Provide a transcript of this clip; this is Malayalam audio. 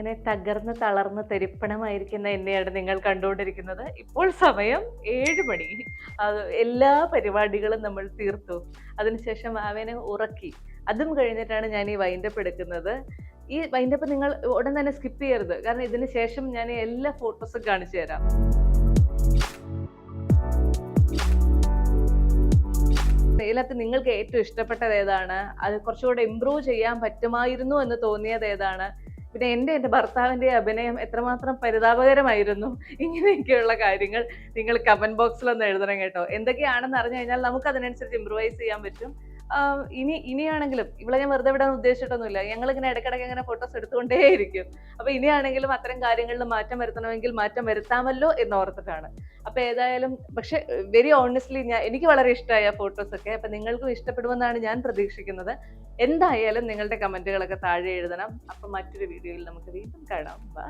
അങ്ങനെ തകർന്ന് തളർന്ന് തെരിപ്പണമായിരിക്കുന്ന എന്നെയാണ് നിങ്ങൾ കണ്ടുകൊണ്ടിരിക്കുന്നത്. ഇപ്പോൾ സമയം 7 മണി. എല്ലാ പരിപാടികളും നമ്മൾ തീർത്തു. അതിനുശേഷം വാവേനെ ഉറക്കി. അതും കഴിഞ്ഞിട്ടാണ് ഞാൻ ഈ വൈൻഡപ്പ് എടുക്കുന്നത്. ഈ വൈൻഡപ്പ് നിങ്ങൾ ഉടൻ തന്നെ സ്കിപ്പ് ചെയ്യരുത്. കാരണം ഇതിന് ശേഷം ഞാൻ എല്ലാ ഫോട്ടോസും കാണിച്ചു തരാം. ഇതിനകത്ത് നിങ്ങൾക്ക് ഏറ്റവും ഇഷ്ടപ്പെട്ടത് ഏതാണ്? അത് കുറച്ചുകൂടെ ഇമ്പ്രൂവ് ചെയ്യാൻ പറ്റുമായിരുന്നു എന്ന് തോന്നിയത് ഏതാണ്? പിന്നെ എൻ്റെ ഭർത്താവിൻ്റെ അഭിനയം എത്രമാത്രം പരിതാപകരമായിരുന്നു. ഇങ്ങനെയൊക്കെയുള്ള കാര്യങ്ങൾ നിങ്ങൾ കമന്റ് ബോക്സിലൊന്ന് എഴുതണം കേട്ടോ. എന്തൊക്കെയാണെന്ന് അറിഞ്ഞു കഴിഞ്ഞാൽ നമുക്ക് അതിനനുസരിച്ച് ഇമ്പ്രൂവൈസ് ചെയ്യാൻ പറ്റും. ഇനിയാണെങ്കിലും ഇവിടെ ഞാൻ വെറുതെ വിടാൻ ഉദ്ദേശിച്ചിട്ടൊന്നുമില്ല. ഞങ്ങളിങ്ങനെ ഇടയ്ക്കിടയ്ക്ക് ഇങ്ങനെ ഫോട്ടോസ് എടുത്തുകൊണ്ടേയിരിക്കും. അപ്പൊ ഇനിയാണെങ്കിലും അത്തരം കാര്യങ്ങളിൽ മാറ്റം വരുത്തണമെങ്കിൽ മാറ്റം വരുത്താമല്ലോ എന്നോർത്തിട്ടാണ്. അപ്പൊ ഏതായാലും പക്ഷെ വെരി ഓണസ്റ്റ്ലി എനിക്ക് വളരെ ഇഷ്ടമായ ഫോട്ടോസ് ഒക്കെ. അപ്പൊ നിങ്ങൾക്കും ഇഷ്ടപ്പെടുമെന്നാണ് ഞാൻ പ്രതീക്ഷിക്കുന്നത്. എന്തായാലും നിങ്ങളുടെ കമന്റുകളൊക്കെ താഴെ എഴുതണം. അപ്പൊ മറ്റൊരു വീഡിയോയിൽ നമുക്ക് വീണ്ടും കാണാം. ബൈ.